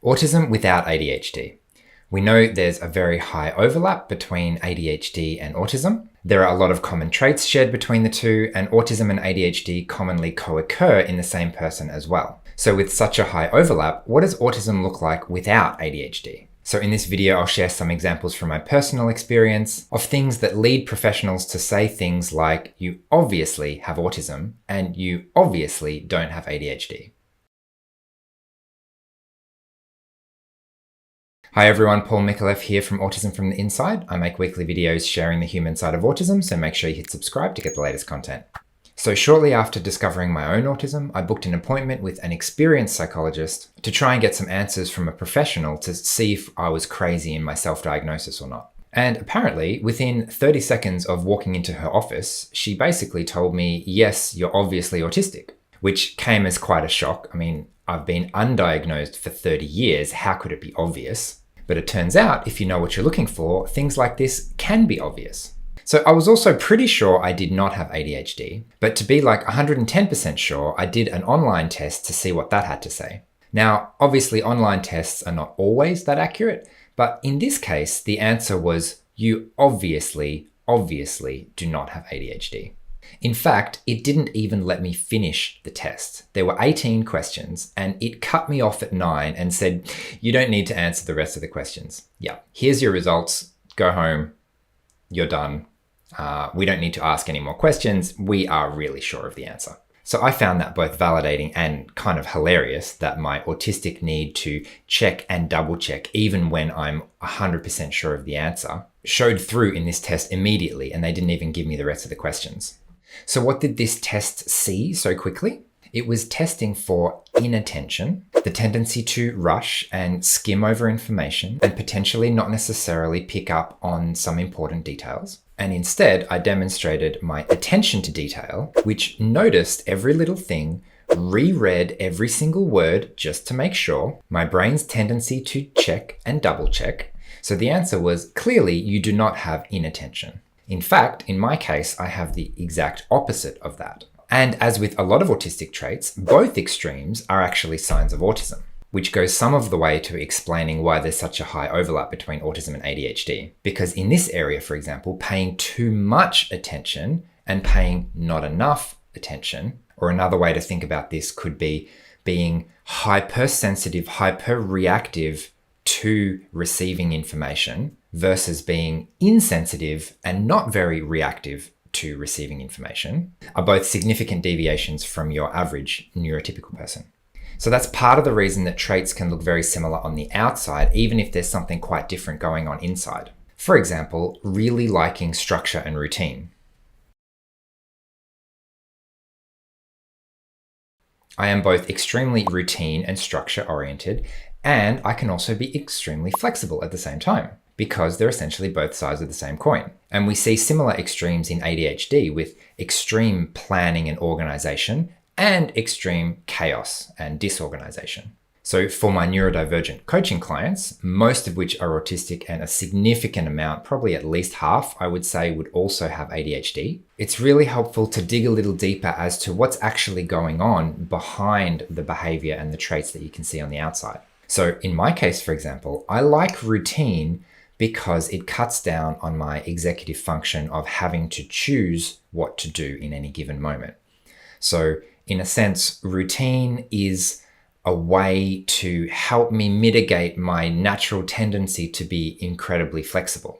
Autism without ADHD. We know there's a very high overlap between ADHD and autism. There are a lot of common traits shared between the two, and autism and ADHD commonly co-occur in the same person as well. So with such a high overlap, what does autism look like without ADHD? So in this video, I'll share some examples from my personal experience of things that lead professionals to say things like, you obviously have autism and you obviously don't have ADHD. Hi everyone, Paul Mikolev here from Autism from the Inside. I make weekly videos sharing the human side of autism, so make sure you hit subscribe to get the latest content. So shortly after discovering my own autism, I booked an appointment with an experienced psychologist to try and get some answers from a professional to see if I was crazy in my self-diagnosis or not. And apparently, within 30 seconds of walking into her office, she basically told me, yes, you're obviously autistic, which came as quite a shock. I mean, I've been undiagnosed for 30 years. How could it be obvious? But it turns out, if you know what you're looking for, things like this can be obvious. So I was also pretty sure I did not have ADHD, but to be like 110% sure, I did an online test to see what that had to say. Now, obviously online tests are not always that accurate, but in this case, the answer was, you obviously do not have ADHD. In fact, it didn't even let me finish the test. There were 18 questions and it cut me off at 9 and said, you don't need to answer the rest of the questions. Yeah, here's your results. Go home. You're done. We don't need to ask any more questions. We are really sure of the answer. So I found that both validating and kind of hilarious that my autistic need to check and double check even when I'm 100% sure of the answer showed through in this test immediately, and they didn't even give me the rest of the questions. So what did this test see so quickly? It was testing for inattention, the tendency to rush and skim over information and potentially not necessarily pick up on some important details. And instead, I demonstrated my attention to detail, which noticed every little thing, reread every single word just to make sure, my brain's tendency to check and double check. So the answer was, clearly you do not have inattention. In fact, in my case, I have the exact opposite of that. And as with a lot of autistic traits, both extremes are actually signs of autism, which goes some of the way to explaining why there's such a high overlap between autism and ADHD. Because in this area, for example, paying too much attention and paying not enough attention, or another way to think about this could be being hypersensitive, hyperreactive to receiving information versus being insensitive and not very reactive to receiving information, are both significant deviations from your average neurotypical person. So that's part of the reason that traits can look very similar on the outside, even if there's something quite different going on inside. For example, really liking structure and routine. I am both extremely routine and structure oriented, and I can also be extremely flexible at the same time, because they're essentially both sides of the same coin. And we see similar extremes in ADHD with extreme planning and organization and extreme chaos and disorganization. So for my neurodivergent coaching clients, most of which are autistic and a significant amount, probably at least half, I would say would also have ADHD, it's really helpful to dig a little deeper as to what's actually going on behind the behavior and the traits that you can see on the outside. So in my case, for example, I like routine because it cuts down on my executive function of having to choose what to do in any given moment. So in a sense, routine is a way to help me mitigate my natural tendency to be incredibly flexible.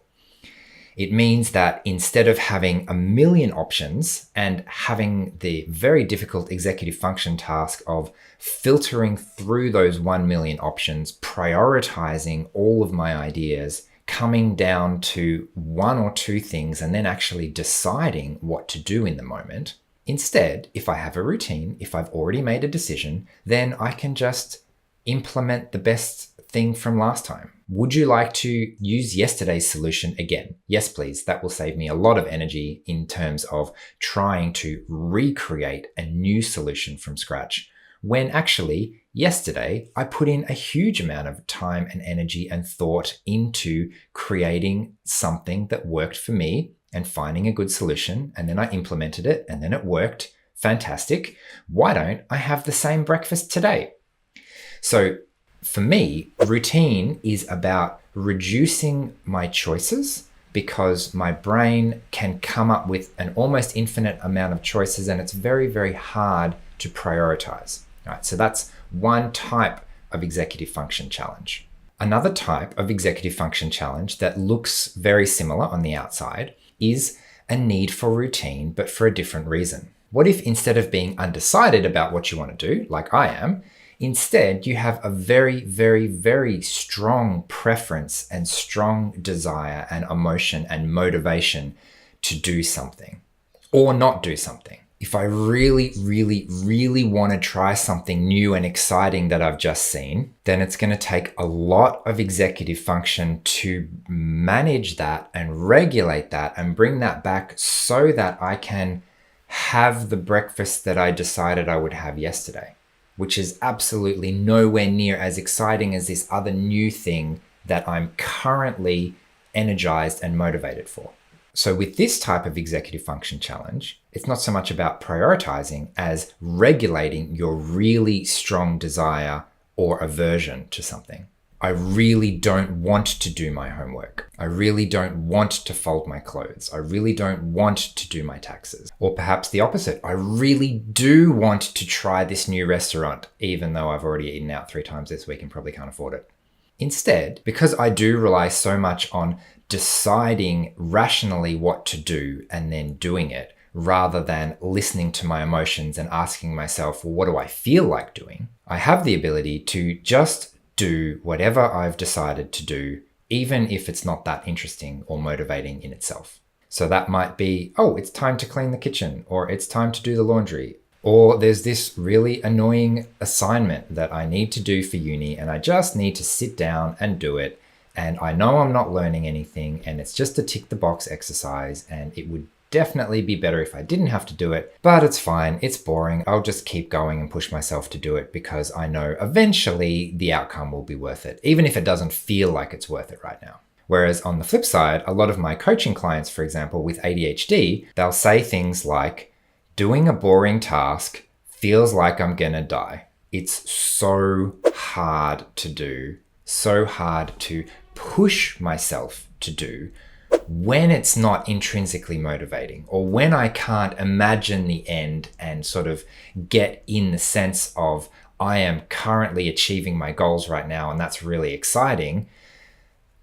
It means that instead of having a million options and having the very difficult executive function task of filtering through those 1 million options, prioritizing all of my ideas, coming down to one or two things, and then actually deciding what to do in the moment. Instead, if I have a routine, if I've already made a decision, then I can just implement the best thing from last time. Would you like to use yesterday's solution again? Yes, please. That will save me a lot of energy in terms of trying to recreate a new solution from scratch, when actually yesterday I put in a huge amount of time and energy and thought into creating something that worked for me and finding a good solution, and then I implemented it and then it worked. Fantastic. Why don't I have the same breakfast today? So For me, routine is about reducing my choices because my brain can come up with an almost infinite amount of choices and it's very, very hard to prioritize. All right, so that's one type of executive function challenge. Another type of executive function challenge that looks very similar on the outside is a need for routine, but for a different reason. What if instead of being undecided about what you want to do, like I am, instead you have a very, very, very strong preference and strong desire and emotion and motivation to do something or not do something? If I really, really, really want to try something new and exciting that I've just seen, then it's going to take a lot of executive function to manage that and regulate that and bring that back so that I can have the breakfast that I decided I would have yesterday, which is absolutely nowhere near as exciting as this other new thing that I'm currently energized and motivated for. So with this type of executive function challenge, it's not so much about prioritizing as regulating your really strong desire or aversion to something. I really don't want to do my homework. I really don't want to fold my clothes. I really don't want to do my taxes. Or perhaps the opposite. I really do want to try this new restaurant, even though I've already eaten out 3 times this week and probably can't afford it. Instead, because I do rely so much on deciding rationally what to do and then doing it, rather than listening to my emotions and asking myself, well, what do I feel like doing? I have the ability to just do whatever I've decided to do, even if it's not that interesting or motivating in itself. So that might be, oh, it's time to clean the kitchen, or it's time to do the laundry, or there's this really annoying assignment that I need to do for uni and I just need to sit down and do it. And I know I'm not learning anything and it's just a tick the box exercise and it would definitely be better if I didn't have to do it, but it's fine, it's boring. I'll just keep going and push myself to do it because I know eventually the outcome will be worth it, even if it doesn't feel like it's worth it right now. Whereas on the flip side, a lot of my coaching clients, for example, with ADHD, they'll say things like, doing a boring task feels like I'm gonna die. It's so hard to do, so hard to push myself to do when it's not intrinsically motivating, or when I can't imagine the end and sort of get in the sense of I am currently achieving my goals right now and that's really exciting.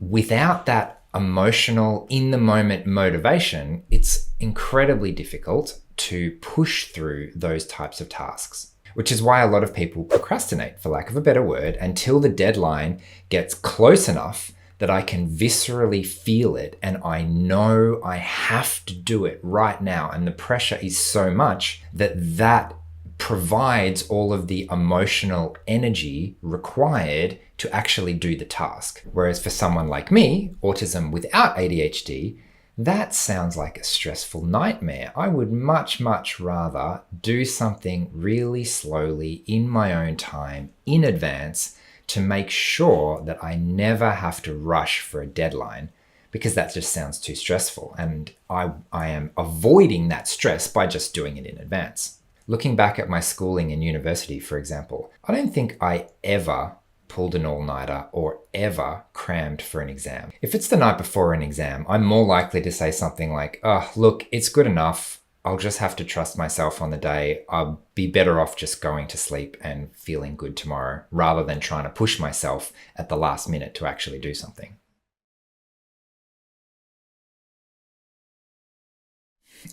Without that emotional, in the moment motivation, it's incredibly difficult to push through those types of tasks, which is why a lot of people procrastinate, for lack of a better word, until the deadline gets close enough that I can viscerally feel it and I know I have to do it right now. And the pressure is so much that that provides all of the emotional energy required to actually do the task. Whereas for someone like me, autism without ADHD, that sounds like a stressful nightmare. I would much, much rather do something really slowly in my own time in advance to make sure that I never have to rush for a deadline, because that just sounds too stressful. And I am avoiding that stress by just doing it in advance. Looking back at my schooling and university, for example, I don't think I ever pulled an all-nighter or ever crammed for an exam. If it's the night before an exam, I'm more likely to say something like, oh, look, it's good enough. I'll just have to trust myself on the day. I'll be better off just going to sleep and feeling good tomorrow, rather than trying to push myself at the last minute to actually do something.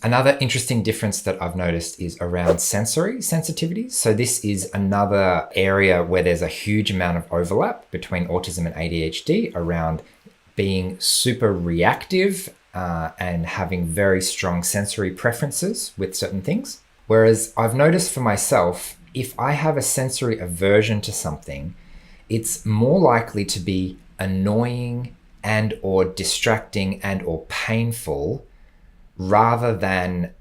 Another interesting difference that I've noticed is around sensory sensitivities. So this is another area where there's a huge amount of overlap between autism and ADHD around being super reactive and having very strong sensory preferences with certain things. Whereas I've noticed for myself, if I have a sensory aversion to something, it's more likely to be annoying and or distracting and or painful rather than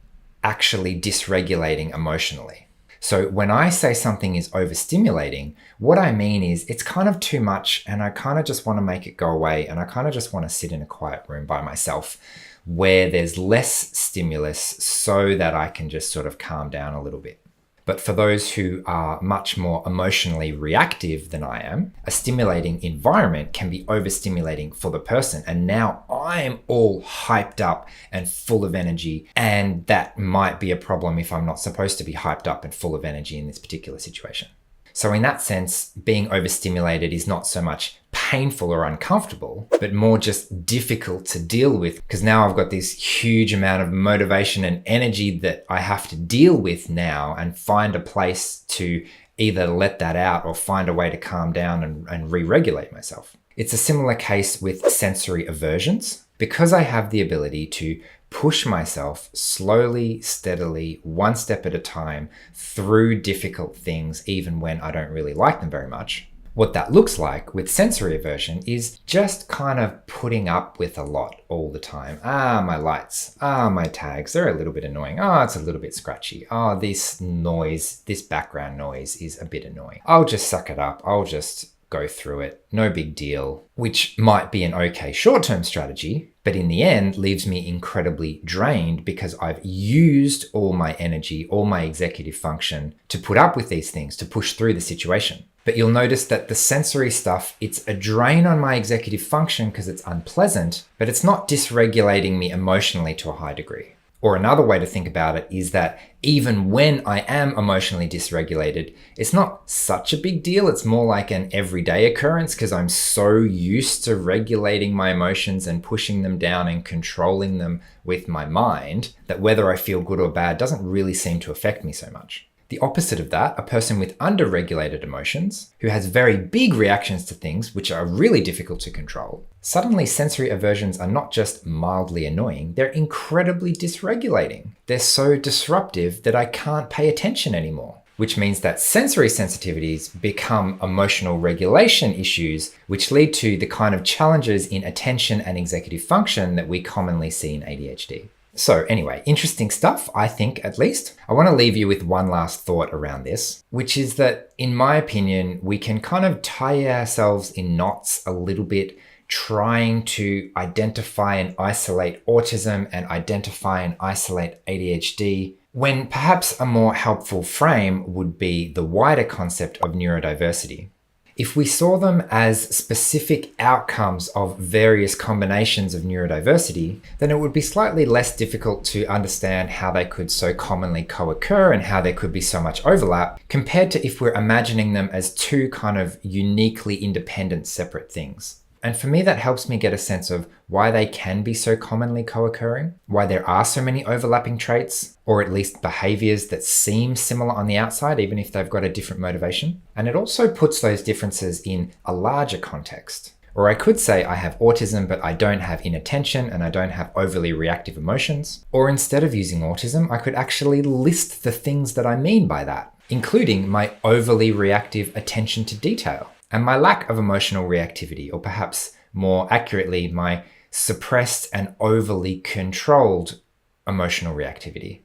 actually dysregulating emotionally. So when I say something is overstimulating, what I mean is it's kind of too much and I kind of just want to make it go away and I kind of just want to sit in a quiet room by myself where there's less stimulus so that I can just sort of calm down a little bit. But for those who are much more emotionally reactive than I am, a stimulating environment can be overstimulating for the person. And now I'm all hyped up and full of energy. And that might be a problem if I'm not supposed to be hyped up and full of energy in this particular situation. So in that sense, being overstimulated is not so much painful or uncomfortable, but more just difficult to deal with, because now I've got this huge amount of motivation and energy that I have to deal with now and find a place to either let that out or find a way to calm down and re-regulate myself. It's a similar case with sensory aversions. Because I have the ability to push myself slowly, steadily, one step at a time through difficult things, even when I don't really like them very much. What that looks like with sensory aversion is just kind of putting up with a lot all the time. My lights, my tags, they're a little bit annoying. It's a little bit scratchy. This noise, this background noise is a bit annoying. I'll just suck it up. I'll just go through it. No big deal, which might be an okay short-term strategy, but in the end leaves me incredibly drained because I've used all my energy, all my executive function to put up with these things, to push through the situation. But you'll notice that the sensory stuff, it's a drain on my executive function because it's unpleasant, but it's not dysregulating me emotionally to a high degree. Or another way to think about it is that even when I am emotionally dysregulated, it's not such a big deal. It's more like an everyday occurrence because I'm so used to regulating my emotions and pushing them down and controlling them with my mind that whether I feel good or bad doesn't really seem to affect me so much. The opposite of that, a person with underregulated emotions, who has very big reactions to things which are really difficult to control, suddenly sensory aversions are not just mildly annoying, they're incredibly dysregulating. They're so disruptive that I can't pay attention anymore, which means that sensory sensitivities become emotional regulation issues, which lead to the kind of challenges in attention and executive function that we commonly see in ADHD. So anyway, interesting stuff, I think, at least. I want to leave you with one last thought around this, which is that, in my opinion, we can kind of tie ourselves in knots a little bit, trying to identify and isolate autism and identify and isolate ADHD, when perhaps a more helpful frame would be the wider concept of neurodiversity. If we saw them as specific outcomes of various combinations of neurodiversity, then it would be slightly less difficult to understand how they could so commonly co-occur and how there could be so much overlap, compared to if we're imagining them as two kind of uniquely independent separate things. And for me, that helps me get a sense of why they can be so commonly co-occurring, why there are so many overlapping traits, or at least behaviors that seem similar on the outside, even if they've got a different motivation. And it also puts those differences in a larger context. Or I could say I have autism, but I don't have inattention and I don't have overly reactive emotions. Or instead of using autism, I could actually list the things that I mean by that, including my overly reactive attention to detail and my lack of emotional reactivity, or perhaps more accurately, my suppressed and overly controlled emotional reactivity.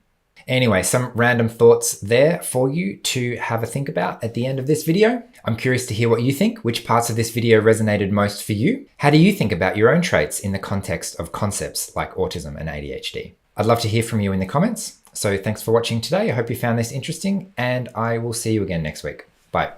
Anyway, some random thoughts there for you to have a think about at the end of this video. I'm curious to hear what you think. Which parts of this video resonated most for you? How do you think about your own traits in the context of concepts like autism and ADHD? I'd love to hear from you in the comments. So thanks for watching today. I hope you found this interesting, and I will see you again next week. Bye.